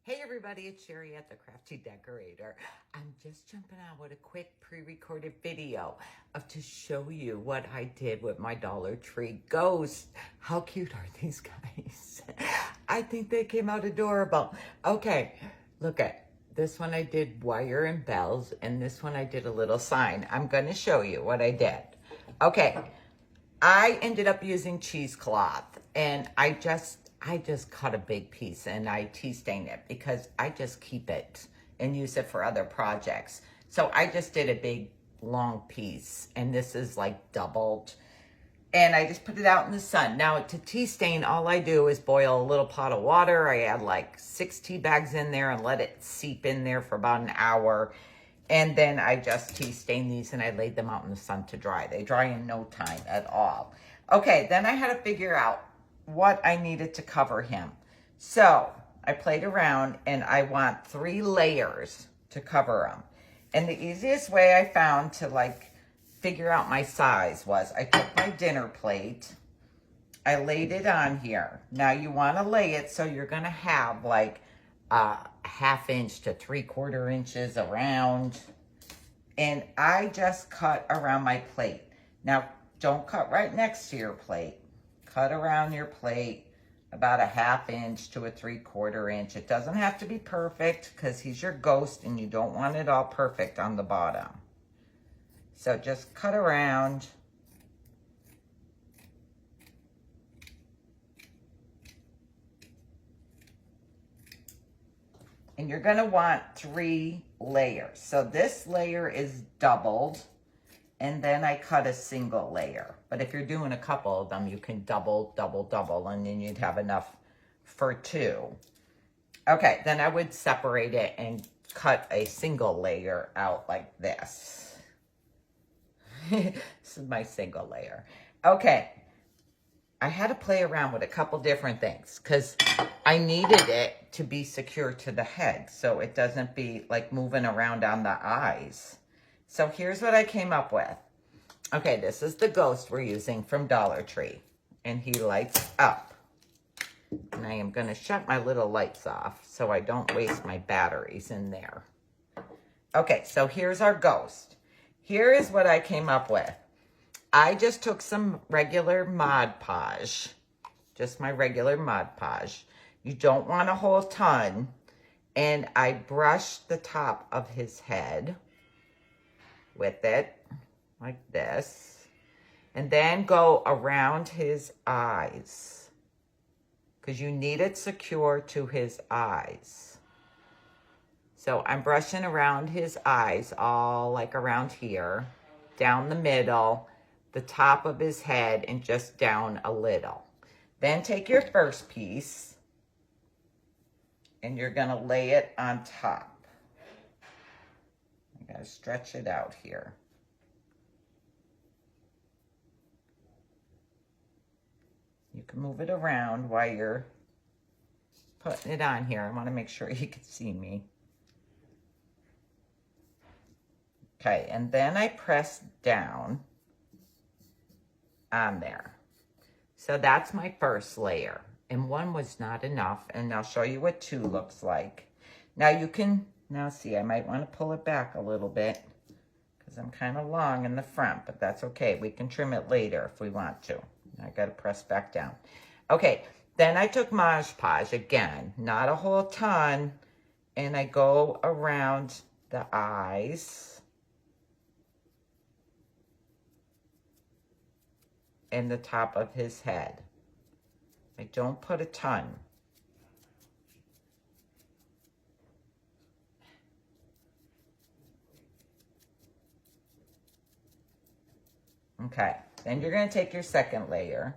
Hey everybody, it's Sherry at the Crafty Decorator. I'm just jumping on with a quick pre-recorded video to show you what I did with my Dollar Tree ghost. How cute are these guys? I think they came out adorable. Okay, look at this one. I did wire and bells, and this one I did a little sign. I'm going to show you what I did. Okay, I ended up using cheesecloth, and I just cut a big piece and I tea stained it because I just keep it and use it for other projects. So I just did a big long piece, and this is like doubled, and I just put it out in the sun. Now to tea stain, all I do is boil a little pot of water. I add like 6 tea bags in there and let it seep in there for about an hour. And then I just tea stain these and I laid them out in the sun to dry. They dry in no time at all. Okay, then I had to figure out what I needed to cover him. So I played around, and I want 3 layers to cover him. And the easiest way I found to like figure out my size was I took my dinner plate, I laid it on here. Now you want to lay it so you're going to have like a 1/2 inch to 3/4 inches around. And I just cut around my plate. Now don't cut right next to your plate. Cut around your plate about a 1/2 inch to a 3/4 inch. It doesn't have to be perfect because he's your ghost and you don't want it all perfect on the bottom. So just cut around. And you're going to want 3 layers. So this layer is doubled, and then I cut a single layer. But if you're doing a couple of them, you can double, double, double, and then you'd have enough for 2. Okay, then I would separate it and cut a single layer out like this. This is my single layer. Okay, I had to play around with a couple different things because I needed it to be secure to the head so it doesn't be like moving around on the eyes. So here's what I came up with. Okay, this is the ghost we're using from Dollar Tree, and he lights up. And I am going to shut my little lights off so I don't waste my batteries in there. Okay, so here's our ghost. Here is what I came up with. I just took some regular Mod Podge, just my regular Mod Podge. You don't want a whole ton. And I brushed the top of his head with it, like this. And then go around his eyes, because you need it secure to his eyes. So I'm brushing around his eyes, all like around here, down the middle, the top of his head, and just down a little. Then take your first piece, and you're going to lay it on top. I got to stretch it out here. You can move it around while you're putting it on here. I want to make sure you can see me. Okay, and then I press down on there. So that's my first layer. And 1 was not enough. And I'll show you what 2 looks like. Now you can, now see, I might want to pull it back a little bit because I'm kind of long in the front, but that's okay. We can trim it later if we want to. I got to press back down. Okay, then I took Mod Podge again, not a whole ton, and I go around the eyes and the top of his head. I don't put a ton. Okay, then you're going to take your second layer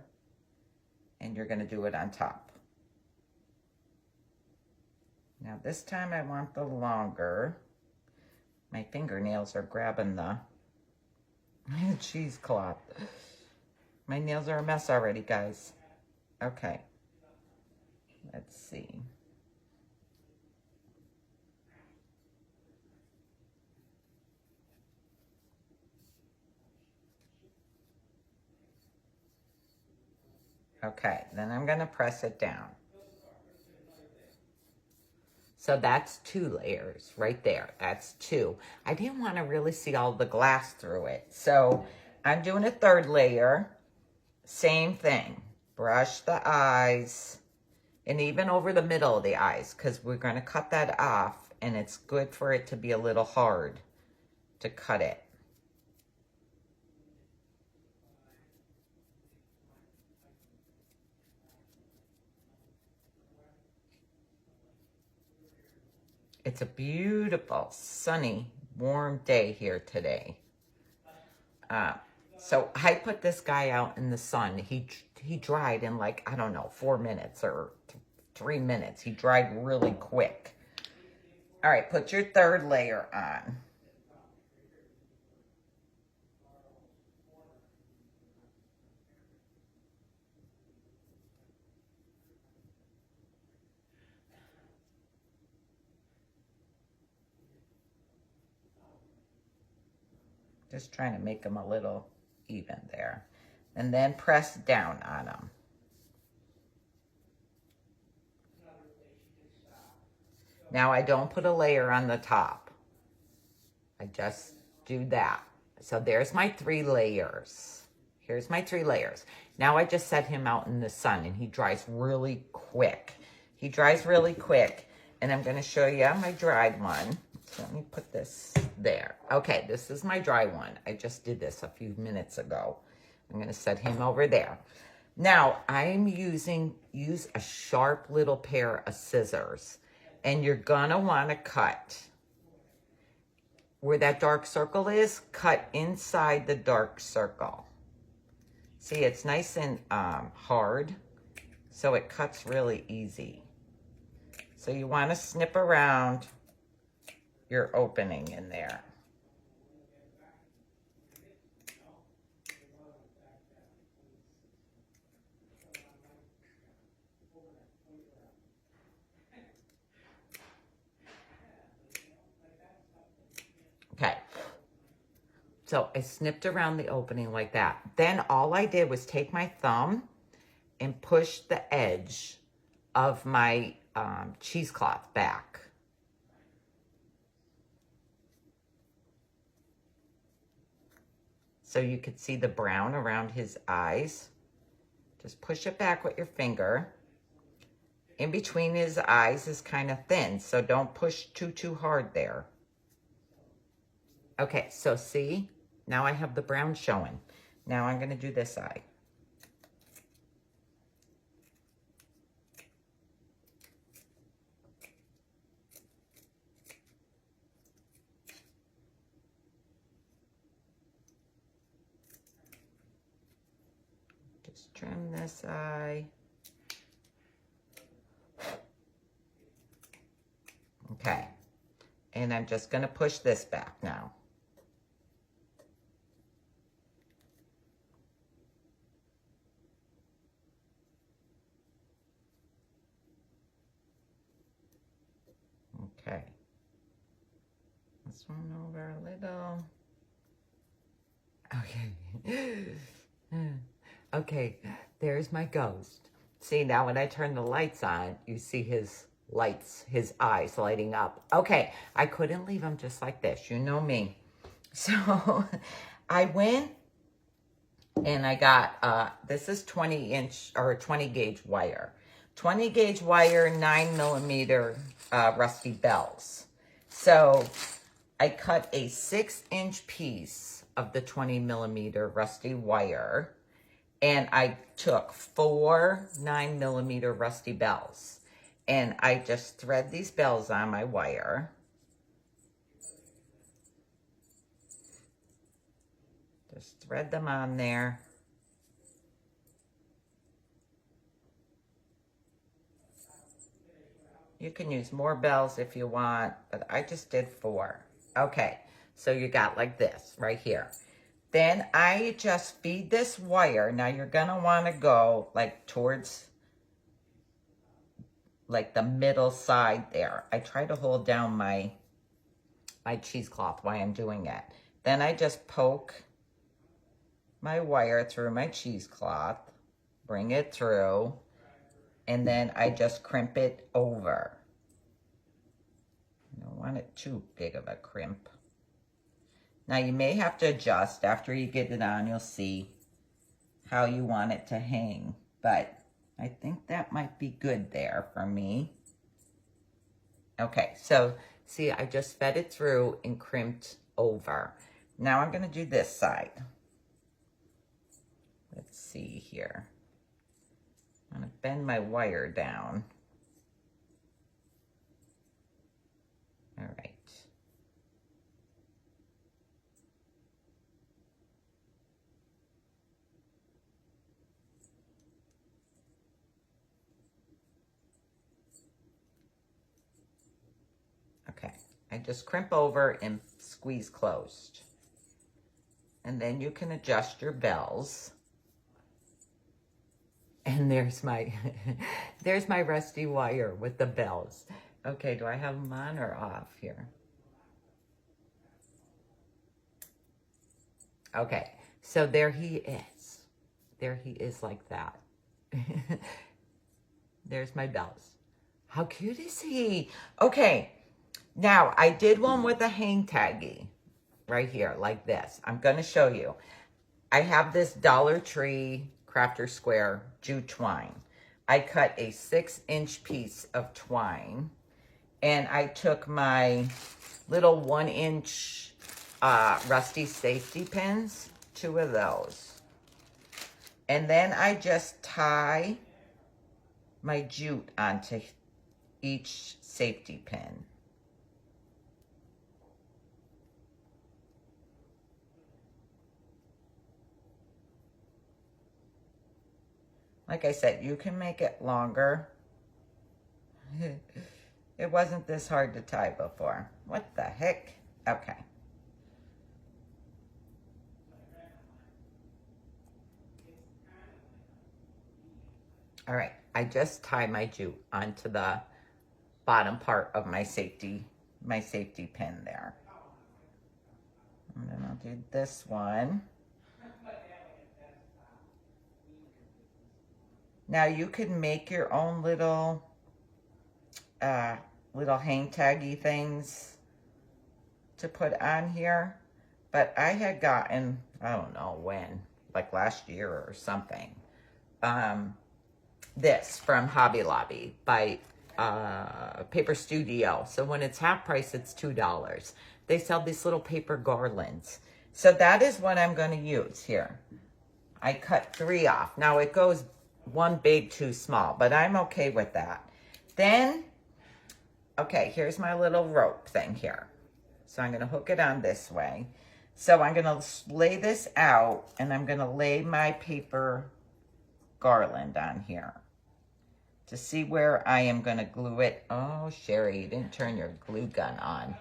and you're going to do it on top. Now this time I want the longer. My fingernails are grabbing the cheesecloth. My nails are a mess already, guys. Okay, let's see. Okay, then I'm going to press it down. So that's 2 layers right there. That's 2. I didn't want to really see all the glass through it. So I'm doing a 3rd layer. Same thing. Brush the eyes and even over the middle of the eyes because we're going to cut that off and it's good for it to be a little hard to cut it. It's a beautiful, sunny, warm day here today. So I put this guy out in the sun. He dried in like, I don't know, 4 minutes or 3 minutes. He dried really quick. All right, put your 3rd layer on. Just trying to make them a little even there. And then press down on them. Now I don't put a layer on the top. I just do that. So there's my 3 layers. Here's my 3 layers. Now I just set him out in the sun and he dries really quick. He dries really quick. And I'm going to show you my dried one. So let me put this there. Okay, this is my dry one. I just did this a few minutes ago. I'm going to set him over there. Now, I'm use a sharp little pair of scissors. And you're going to want to cut. Where that dark circle is, cut inside the dark circle. See, it's nice and hard, so it cuts really easy. So you want to snip around your opening in there. Okay. So I snipped around the opening like that. Then all I did was take my thumb and push the edge of my cheesecloth back. So you could see the brown around his eyes. Just push it back with your finger. In between his eyes is kind of thin, so don't push too hard there. Okay, so see, now I have the brown showing. Now I'm going to do this eye. Just trim this eye. Okay, and I'm just going to push this back now. Okay, this one over a little. Okay. Okay, there's my ghost. See, now when I turn the lights on, you see his lights, his eyes lighting up. Okay, I couldn't leave him just like this. You know me. So I went and I got, this is 20 inch or 20 gauge wire. 20 gauge wire, 9mm rusty bells. So I cut a 6-inch piece of the 20mm rusty wire, and I took 4 9mm rusty bells, and I just thread these bells on my wire. Just thread them on there. You can use more bells if you want, but I just did 4. Okay, so you got like this right here. Then I just feed this wire. Now you're gonna wanna go like towards like the middle side there. I try to hold down my cheesecloth while I'm doing it. Then I just poke my wire through my cheesecloth, bring it through, and then I just crimp it over. I don't want it too big of a crimp. Now you may have to adjust after you get it on. You'll see how you want it to hang, but I think that might be good there for me. Okay, so see, I just fed it through and crimped over. Now I'm going to do this side. Let's see here. I'm going to bend my wire down. All right. Okay, I just crimp over and squeeze closed. And then you can adjust your bells. And there's my, there's my rusty wire with the bells. Okay, do I have them on or off here? Okay, so there he is. There he is like that. There's my bells. How cute is he? Okay, now I did one with a hang taggy right here like this. I'm going to show you. I have this Dollar Tree Crafter Square jute twine. I cut a 6-inch piece of twine and I took my little 1-inch rusty safety pins, 2 of those. And then I just tie my jute onto each safety pin. Like I said, you can make it longer. It wasn't this hard to tie before. What the heck? Okay. All right, I just tie my jute onto the bottom part of my safety pin there. And then I'll do this one. Now you can make your own little hang taggy things to put on here, but I had gotten, I don't know when, like last year or something, this from Hobby Lobby by Paper Studio. So when it's half price, it's $2. They sell these little paper garlands. So that is what I'm going to use here. I cut 3 off. Now it goes 1 big, 2 small, but I'm okay with that. Then, okay, here's my little rope thing here. So I'm going to hook it on this way. So I'm going to lay this out, and I'm going to lay my paper garland on here to see where I am going to glue it. Oh, Sherry, you didn't turn your glue gun on.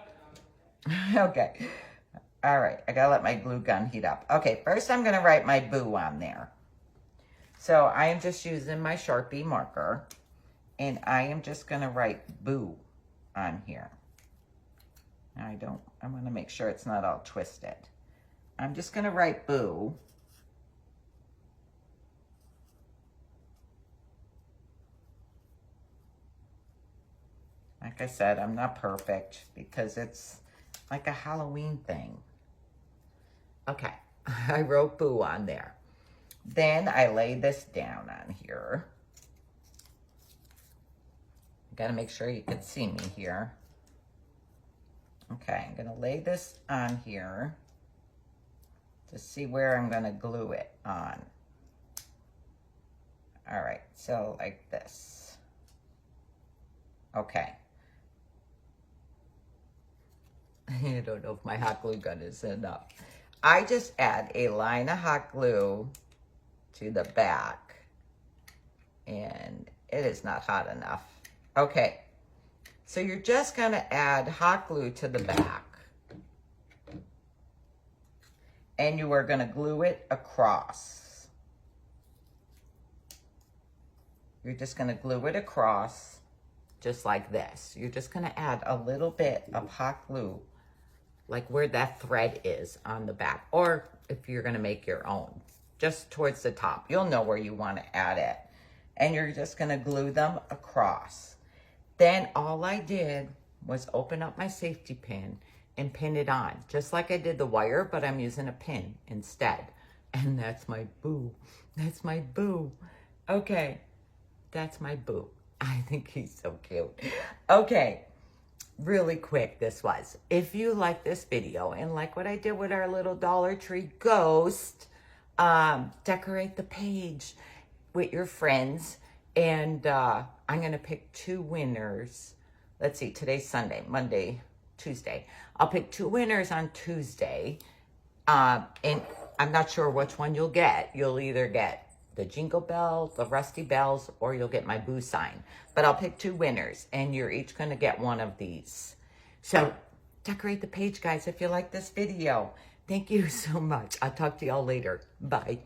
Okay. All right, I got to let my glue gun heat up. Okay, first I'm going to write my boo on there. So I am just using my Sharpie marker, and I am just going to write boo on here. I want to make sure it's not all twisted. I'm just going to write boo. Like I said, I'm not perfect because it's like a Halloween thing. Okay, I wrote boo on there. Then I lay this down on here. Gotta make sure you can see me here. Okay, I'm gonna lay this on here to see where I'm gonna glue it on. All right, so like this. Okay. I don't know if my hot glue gun is enough. I just add a line of hot glue to the back, and it is not hot enough. Okay, so you're just gonna add hot glue to the back, and you are gonna glue it across. You're just gonna glue it across, just like this. You're just gonna add a little bit of hot glue, like where that thread is on the back, or if you're gonna make your own, just towards the top. You'll know where you want to add it. And you're just going to glue them across. Then all I did was open up my safety pin and pin it on, just like I did the wire, but I'm using a pin instead. And that's my boo. That's my boo. Okay, that's my boo. I think he's so cute. Okay, really quick this was. If you like this video and like what I did with our little Dollar Tree ghost, decorate the page with your friends. And I'm going to pick 2 winners. Let's see, today's Sunday, Monday, Tuesday. I'll pick 2 winners on Tuesday. And I'm not sure which one you'll get. You'll either get the Jingle Bells, the Rusty Bells, or you'll get my boo sign. But I'll pick 2 winners, and you're each going to get one of these. So decorate the page, guys, if you like this video. Thank you so much. I'll talk to y'all later. Bye.